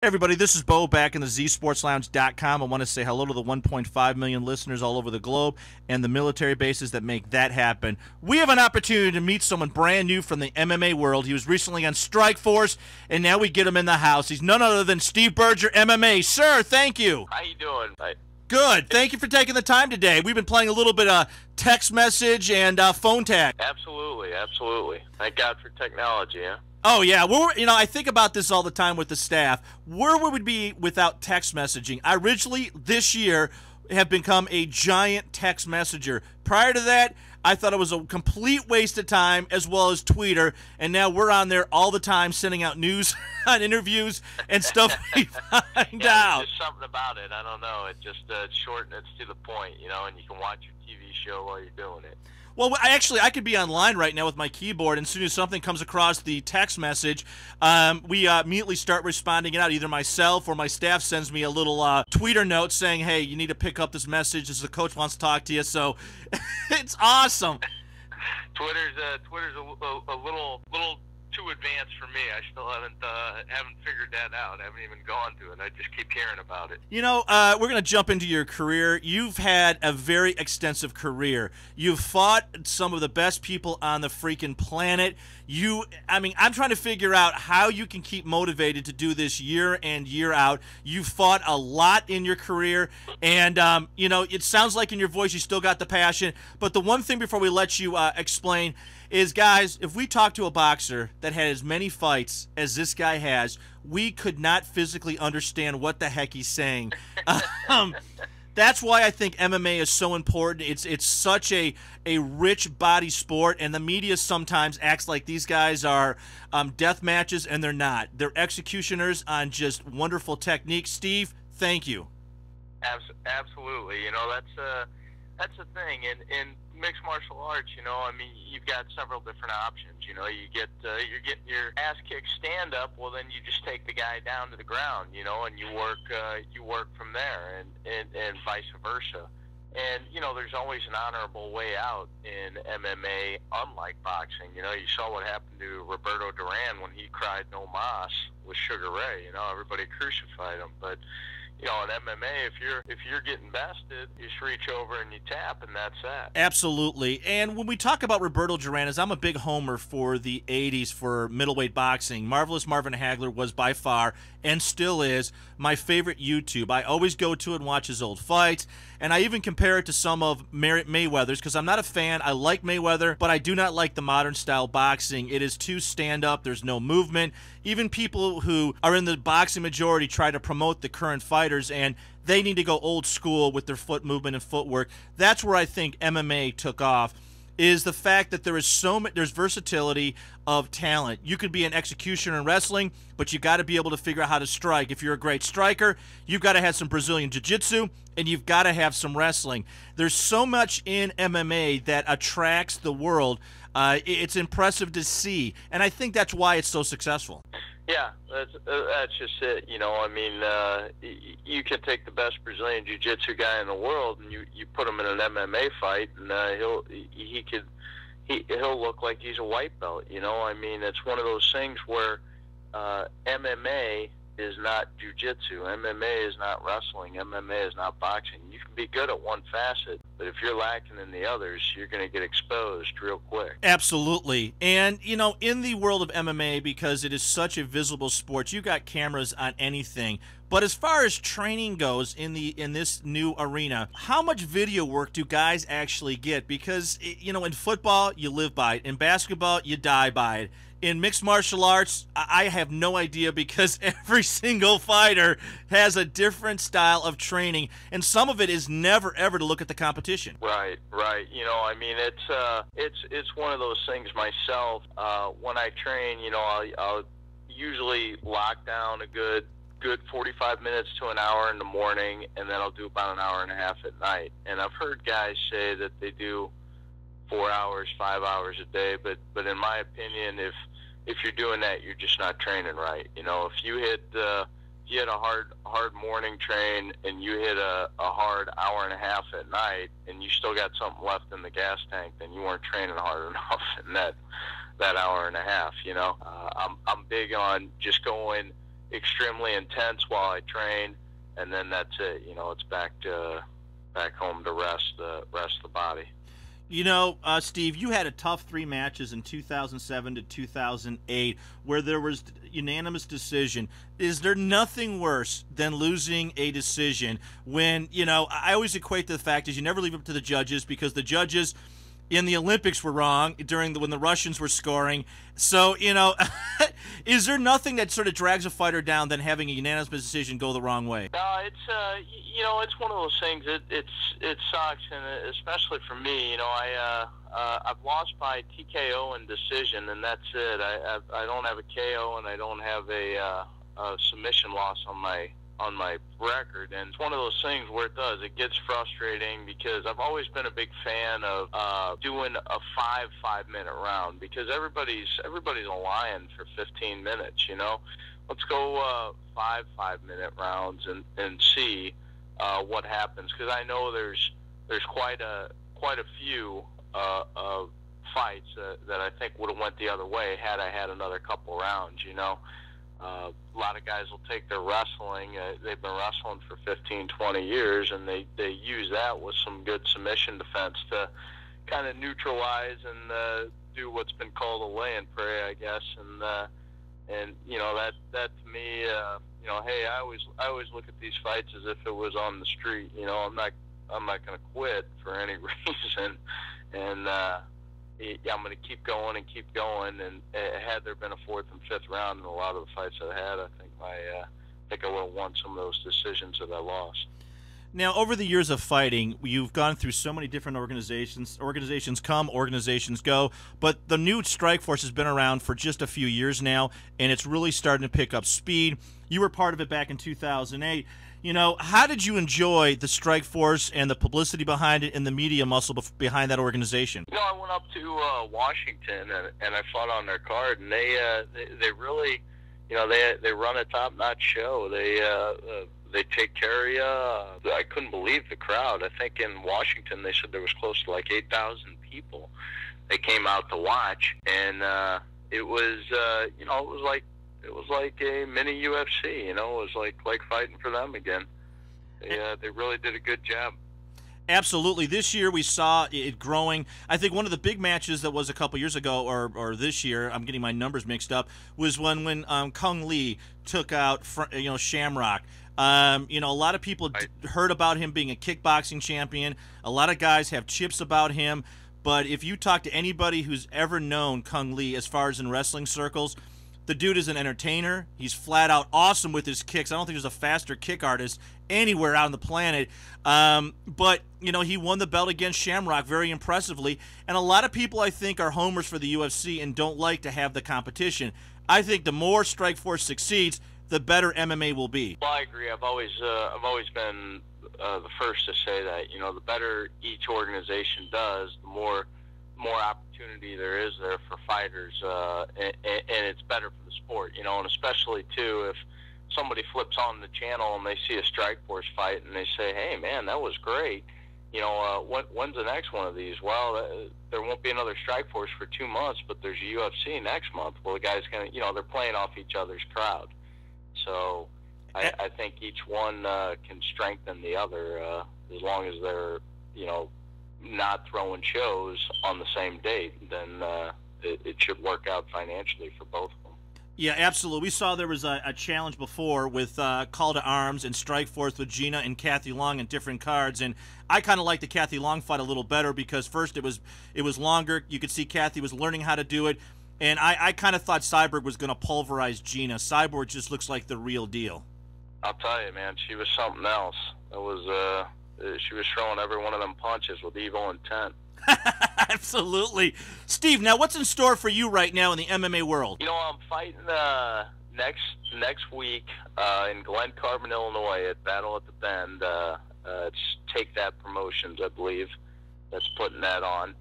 Hey everybody, this is Bo back in the zsportslounge.com. I want to say hello to the 1.5 million listeners all over the globe and the military bases that make that happen. We have an opportunity to meet someone brand new from the MMA world. He was recently on Strike Force, and now we get him in the house. He's none other than Steve Berger MMA. Sir, thank you. How you doing? Good. Thank you for taking the time today. We've been playing a little bit of text message and phone tag. Absolutely, absolutely. Thank God for technology, yeah? Oh, yeah. I think about this all the time with the staff. Where would we be without text messaging? I originally, this year, have become a giant text messenger. Prior to that, I thought it was a complete waste of time, as well as Twitter, and now we're on there all the time sending out news on interviews and stuff we find out. There's just something about it. I don't know. It just it's short and it's to the point, and you can watch your TV show while you're doing it. Well, I could be online right now with my keyboard, and as soon as something comes across the text message, we immediately start responding it out. Either myself or my staff sends me a little tweeter note saying, hey, you need to pick up this message as the coach wants to talk to you. So it's awesome. Twitter's a little too advanced for me. I still haven't figured that out. I haven't even gone to it. I just keep hearing about it. We're going to jump into your career. You've had a very extensive career. You've fought some of the best people on the freaking planet. I'm trying to figure out how you can keep motivated to do this year in, year out. You've fought a lot in your career, and, it sounds like in your voice you still got the passion. But the one thing before we let you explain is, guys, if we talk to a boxer that had as many fights as this guy has, we could not physically understand what the heck he's saying. That's why I think MMA is so important. It's such a rich body sport, and the media sometimes acts like these guys are death matches, and they're not. They're executioners on just wonderful technique. Steve, thank you. Absolutely. That's the thing. In mixed martial arts, you've got several different options. You're getting your ass kicked stand up. Well, then you just take the guy down to the ground, and you work from there, and vice versa. And there's always an honorable way out in MMA, unlike boxing. You saw what happened to Roberto Duran when he cried "No mas" with Sugar Ray. Everybody crucified him, but in MMA, if you're getting bested, you just reach over and you tap, and that's that. Absolutely. And when we talk about Roberto Duran, as I'm a big homer for the 80s for middleweight boxing, Marvelous Marvin Hagler was by far, and still is, my favorite YouTube. I always go to it and watch his old fights, and I even compare it to some of Mayweather's, because I'm not a fan. I like Mayweather, but I do not like the modern style boxing. It is too stand-up. There's no movement. Even people who are in the boxing majority try to promote the current fighters, and they need to go old school with their foot movement and footwork. That's where I think MMA took off, is the fact that there's versatility of talent. You could be an executioner in wrestling, but you got to be able to figure out how to strike. If you're a great striker, you've got to have some Brazilian jiu-jitsu, and you've got to have some wrestling. There's so much in MMA that attracts the world. It's impressive to see, and I think that's why it's so successful. Yeah, that's just it. You can take the best Brazilian jiu-jitsu guy in the world, and you put him in an MMA fight, and he'll look like he's a white belt. It's one of those things where MMA is not jiu-jitsu. MMA is not wrestling. MMA is not boxing. You can be good at one facet, but if you're lacking in the others, you're going to get exposed real quick. Absolutely. And, in the world of MMA, because it is such a visible sport, you got cameras on anything. But as far as training goes in this new arena, how much video work do guys actually get? Because, in football, you live by it. In basketball, you die by it. In mixed martial arts, I have no idea, because every single fighter has a different style of training, and some of it is never ever to look at the competition. Right. It's one of those things myself. When I train, I'll usually lock down a good 45 minutes to an hour in the morning, and then I'll do about an hour and a half at night. And I've heard guys say that they do 4 hours, 5 hours a day, but in my opinion, if you're doing that, you're just not training right. If you hit a hard morning train and you hit a hard hour and a half at night, and you still got something left in the gas tank, then you weren't training hard enough in that hour and a half. I'm big on just going extremely intense while I train, and then that's it. You know, it's back home to rest the body. You know, Steve, you had a tough 3 matches in 2007 to 2008 where there was unanimous decision. Is there nothing worse than losing a decision when, you know, I always equate to the fact is you never leave it up to the judges because the judges in the Olympics were wrong when the Russians were scoring. So, you know, is there nothing that sort of drags a fighter down than having a unanimous decision go the wrong way? No, it's you know, it's one of those things. It sucks, and especially for me, you know, I've lost by TKO and decision, and that's it. I don't have a KO, and I don't have a submission loss on my record, and it's one of those things where it gets frustrating because I've always been a big fan of doing a 5-minute round because everybody's a lion for 15 minutes, you know. Let's go 5-minute rounds and see what happens, because I know there's quite a few fights that I think would have went the other way had I had another couple rounds, you know. A lot of guys will take their wrestling. They've been wrestling for 15, 20 years, and they use that with some good submission defense to kind of neutralize and do what's been called a lay and pray, I guess. And you know, that to me, you know, hey, I always look at these fights as if it was on the street. You know, I'm not going to quit for any reason, and I'm going to keep going and keep going. And had there been a 4th and 5th round in a lot of the fights I had, I think I would have won some of those decisions that I lost. Now, over the years of fighting, you've gone through so many different organizations. Organizations come, organizations go. But the new Strikeforce has been around for just a few years now, and it's really starting to pick up speed. You were part of it back in 2008. You know, how did you enjoy the Strikeforce and the publicity behind it and the media muscle behind that organization? You know, I went up to Washington and I fought on their card, and they really, you know, they run a top-notch show. They take care of you. I couldn't believe the crowd. I think in Washington they said there was close to like 8,000 people. They came out to watch, and it was, you know, it was like a mini UFC. You know, it was like fighting for them again. They really did a good job. Absolutely. This year we saw it growing. I think one of the big matches that was a couple years ago, or this year, I'm getting my numbers mixed up, was when Kung Lee took out Shamrock. You know, a lot of people heard about him being a kickboxing champion. A lot of guys have chips about him. But if you talk to anybody who's ever known Kung Lee as far as in wrestling circles, the dude is an entertainer. He's flat out awesome with his kicks. I don't think there's a faster kick artist anywhere out on the planet. But, you know, he won the belt against Shamrock very impressively. And a lot of people, I think, are homers for the UFC and don't like to have the competition. I think the more Strikeforce succeeds, the better MMA will be. Well, I agree. I've always been the first to say that, you know, the better each organization does, the more opportunity there is there for fighters, and it's better for the sport, you know, and especially too if somebody flips on the channel and they see a Strikeforce fight and they say, hey man, that was great, you know, when's the next one of these? Well, there won't be another Strikeforce for 2 months, but there's a UFC next month. Well, the guy's gonna, you know, they're playing off each other's crowd, so I think each one can strengthen the other as long as they're, you know, not throwing shows on the same date, then it should work out financially for both of them. Yeah, absolutely. We saw there was a challenge before with Call to Arms and Strikeforce with Gina and Kathy Long in different cards, and I kind of liked the Kathy Long fight a little better because first it was longer. You could see Kathy was learning how to do it, and I kind of thought Cyborg was going to pulverize Gina. Cyborg just looks like the real deal. I'll tell you, man, she was something else. It was she was throwing every one of them punches with evil intent. Absolutely. Steve, now what's in store for you right now in the MMA world? You know, I'm fighting next week in Glen Carbon, Illinois at Battle at the Bend. It's Take That Promotions, I believe, that's putting that on.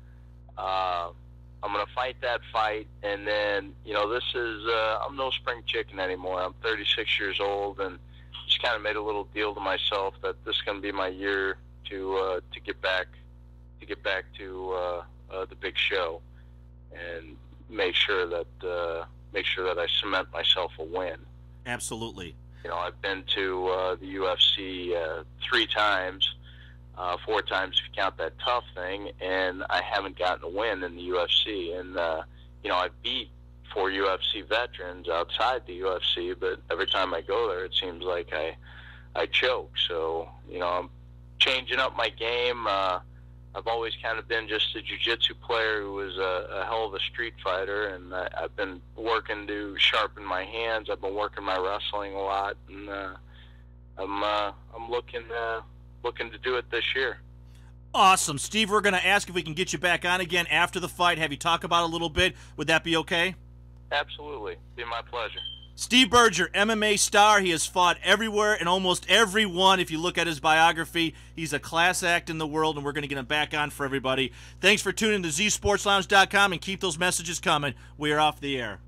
I'm going to fight that fight, and then, you know, this is, I'm no spring chicken anymore. I'm 36 years old, and just kind of made a little deal to myself that this is going to be my year to get back to the big show and make sure that I cement myself a win. Absolutely. You know, I've been to the UFC 3 times, 4 times if you count that tough thing, and I haven't gotten a win in the UFC. And you know, I've beat 4 UFC veterans outside the UFC, but every time I go there, it seems like I choke. So, you know, I'm changing up my game. I've always kind of been just a jiu-jitsu player who was a hell of a street fighter, and I've been working to sharpen my hands. I've been working my wrestling a lot, and I'm looking to do it this year. Awesome. Steve, we're going to ask if we can get you back on again after the fight, have you talk about it a little bit. Would that be okay? Absolutely. Be my pleasure. Steve Berger, MMA star. He has fought everywhere and almost everyone. If you look at his biography, he's a class act in the world, and we're going to get him back on for everybody. Thanks for tuning in to ZSportsLounge.com, and keep those messages coming. We are off the air.